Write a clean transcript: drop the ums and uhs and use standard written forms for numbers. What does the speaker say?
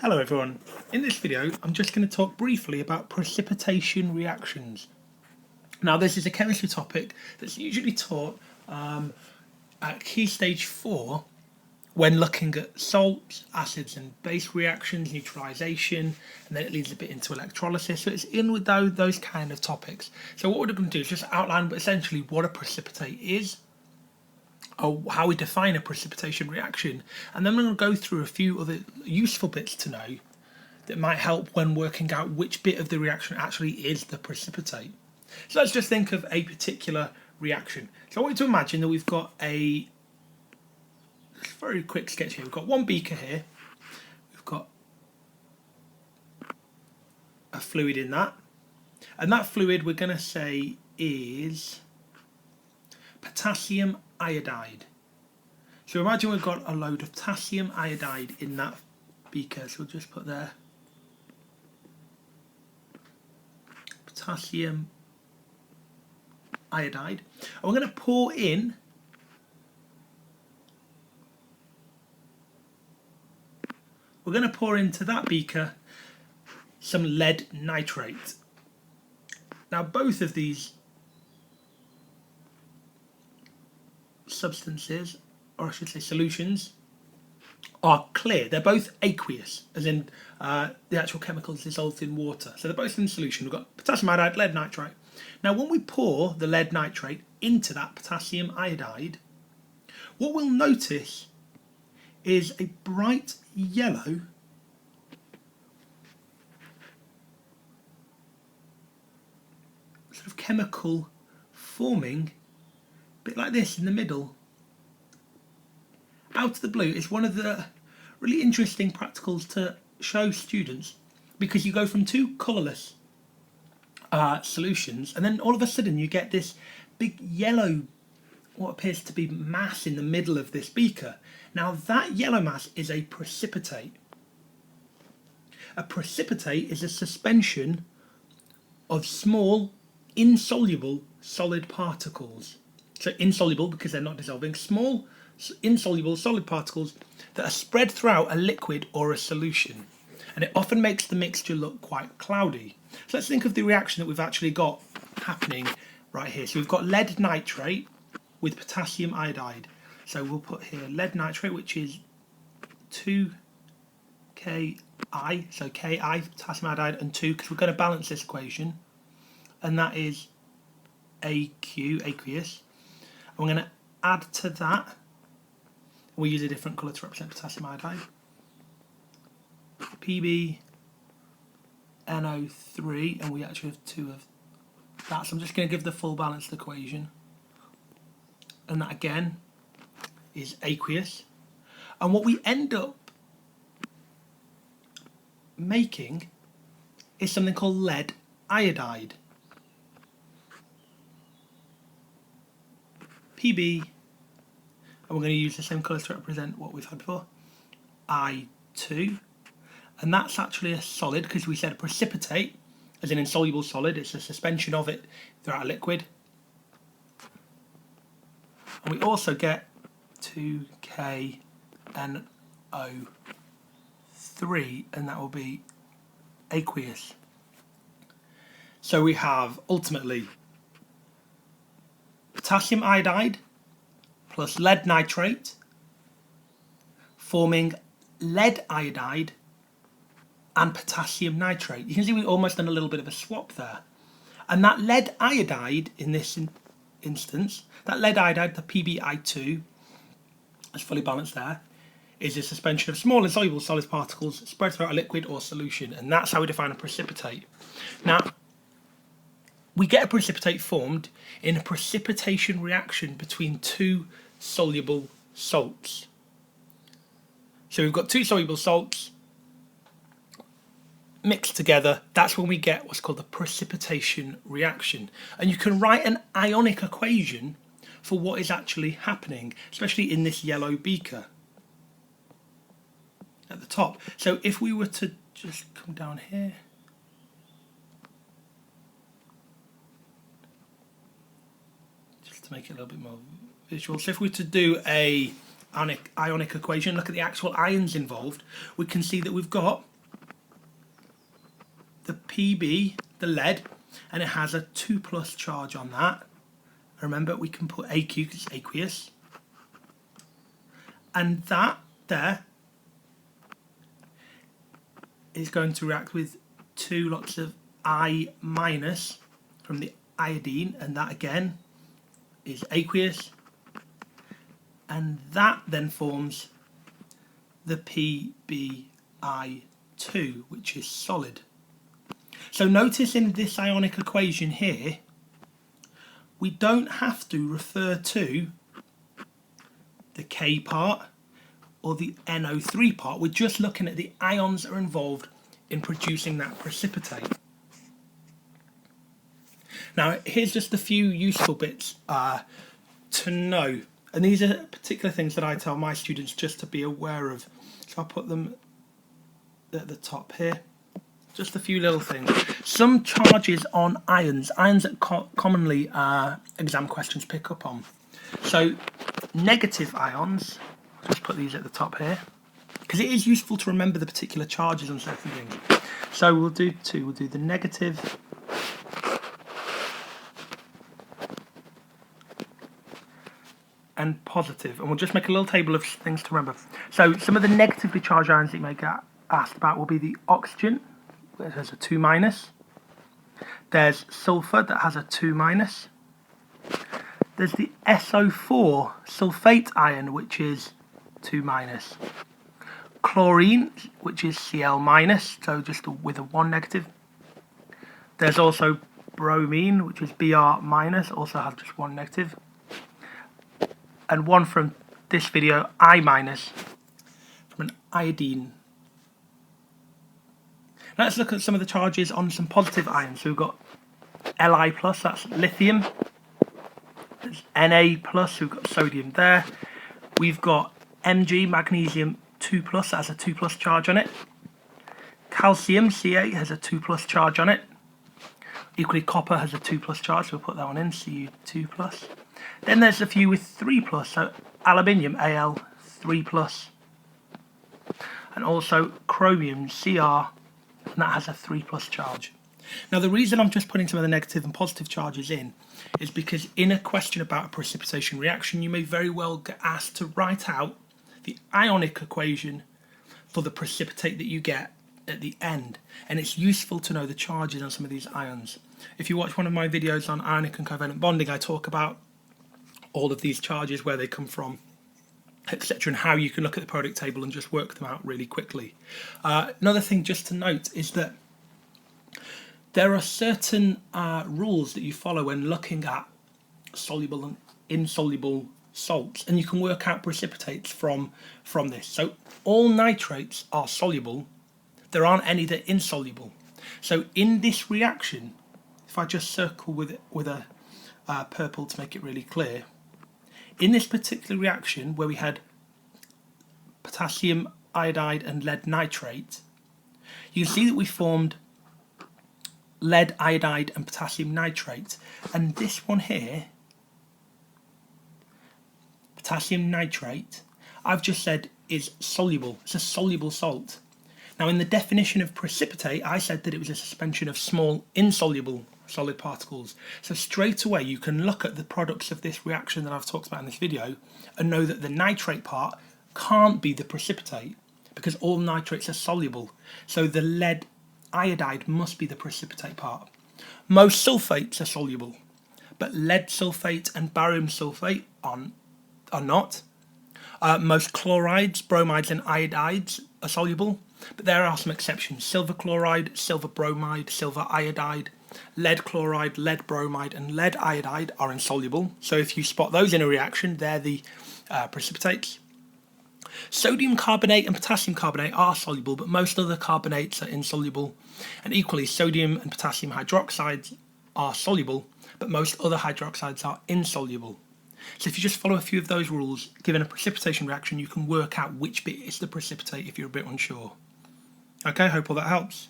Hello everyone, in this video I'm just going to talk briefly about precipitation reactions. Now this is a chemistry topic that's usually taught at Key Stage 4 when looking at salts, acids and base reactions, neutralization, and then it leads a bit into electrolysis, so it's in with those kind of topics. So what we're going to do is just outline essentially what a precipitate is, or how we define a precipitation reaction, and then we're going to go through a few other useful bits to know that might help when working out which bit of the reaction actually is the precipitate. So let's just think of a particular reaction. So I want you to imagine that we've got a very quick sketch here. We've got one beaker here, we've got a fluid in that, and that fluid we're going to say is potassium iodide. So imagine we've got a load of potassium iodide in that beaker, so we'll just put there potassium iodide, and we're going to pour in into that beaker some lead nitrate. Now both of these substances, or I should say solutions, are clear. They're both aqueous, as in the actual chemicals dissolved in water. So they're both in solution. We've got potassium iodide, lead nitrate. Now when we pour the lead nitrate into that potassium iodide, what we'll notice is a bright yellow sort of chemical forming a bit like this in the middle. Out of the blue is one of the really interesting practicals to show students, because you go from two colourless solutions and then all of a sudden you get this big yellow, what appears to be mass in the middle of this beaker. Now that yellow mass is a precipitate. A precipitate is a suspension of small insoluble solid particles. So insoluble because they're not dissolving, small insoluble solid particles that are spread throughout a liquid or a solution, and it often makes the mixture look quite cloudy. So let's think of the reaction that we've actually got happening right here. So we've got lead nitrate with potassium iodide. So we'll put here lead nitrate, which is 2Ki, so Ki, potassium iodide, and 2, because we're going to balance this equation, and that is aqueous. And we're going to add to that, we'll use a different colour to represent potassium iodide, PbNO3, and we actually have 2 of that, so I'm just going to give the full balanced equation, and that again is aqueous. And what we end up making is something called lead iodide, Pb, and we're going to use the same colours to represent what we've had before, I2, and that's actually a solid because we said a precipitate as an insoluble solid, it's a suspension of it throughout a liquid. And we also get 2KNO3, and that will be aqueous. So we have ultimately potassium iodide plus lead nitrate forming lead iodide and potassium nitrate. You can see we've almost done a little bit of a swap there. And that lead iodide in this instance, that lead iodide, the PbI2, is fully balanced there, is a suspension of small insoluble solid particles spread throughout a liquid or solution, and that's how we define a precipitate. Now, we get a precipitate formed in a precipitation reaction between two soluble salts. So we've got two soluble salts mixed together. That's when we get what's called the precipitation reaction. And you can write an ionic equation for what is actually happening, especially in this yellow beaker at the top. So if we were to just come down here, to make it a little bit more visual. So if we were to do a ionic equation, look at the actual ions involved, we can see that we've got the Pb, the lead, and it has a 2+ charge on that. Remember, we can put AQ because it's aqueous. And that there is going to react with 2 lots of I- from the iodine, and that again is aqueous. And that then forms the PbI2, which is solid. So notice in this ionic equation here, we don't have to refer to the K part or the NO3 part. We're just looking at the ions that are involved in producing that precipitate. Now, here's just a few useful bits to know. And these are particular things that I tell my students just to be aware of. So I'll put them at the top here. Just a few little things. Some charges on ions that commonly exam questions pick up on. So negative ions, just put these at the top here, because it is useful to remember the particular charges on certain things. So we'll do two. We'll do the negative and positive, and we'll just make a little table of things to remember. So some of the negatively charged ions that you may get asked about will be the oxygen, which has a 2-. There's sulfur that has a 2-. There's the SO4 sulfate ion, which is 2-. Chlorine, which is Cl-, so just with a 1 negative. There's also bromine, which is Br-, also has just 1 negative. And one from this video, I- from an iodine. Let's look at some of the charges on some positive ions. So we've got Li+, that's lithium. There's Na+, we've got sodium there. We've got Mg, magnesium 2+, that has a 2+ charge on it. Calcium, Ca, has a 2+ charge on it. Equally, copper has a 2+ charge, so we'll put that one in, Cu2+. Then there's a few with 3+, so aluminium, Al, 3+. And also chromium, Cr, and that has a 3+ charge. Now the reason I'm just putting some of the negative and positive charges in is because in a question about a precipitation reaction, you may very well get asked to write out the ionic equation for the precipitate that you get at the end, and it's useful to know the charges on some of these ions. If you watch one of my videos on ionic and covalent bonding, I talk about all of these charges, where they come from, etc., and how you can look at the periodic table and just work them out really quickly. Another thing just to note is that there are certain rules that you follow when looking at soluble and insoluble salts, and you can work out precipitates from this. So all nitrates are soluble. There aren't any that are insoluble. So in this reaction, if I just circle with a purple to make it really clear, in this particular reaction where we had potassium iodide and lead nitrate, you can see that we formed lead iodide and potassium nitrate, and this one here, potassium nitrate, I've just said is soluble. It's a soluble salt. Now in the definition of precipitate, I said that it was a suspension of small insoluble solid particles. So straight away you can look at the products of this reaction that I've talked about in this video and know that the nitrate part can't be the precipitate because all nitrates are soluble. So the lead iodide must be the precipitate part. Most sulfates are soluble, but lead sulfate and barium sulfate are not. Most chlorides, bromides and iodides are soluble, but there are some exceptions. Silver chloride, silver bromide, silver iodide, lead chloride, lead bromide and lead iodide are insoluble. So if you spot those in a reaction, they're the precipitates. Sodium carbonate and potassium carbonate are soluble, but most other carbonates are insoluble. And equally, sodium and potassium hydroxides are soluble, but most other hydroxides are insoluble. So if you just follow a few of those rules, given a precipitation reaction, you can work out which bit is the precipitate if you're a bit unsure. Okay, hope all that helps.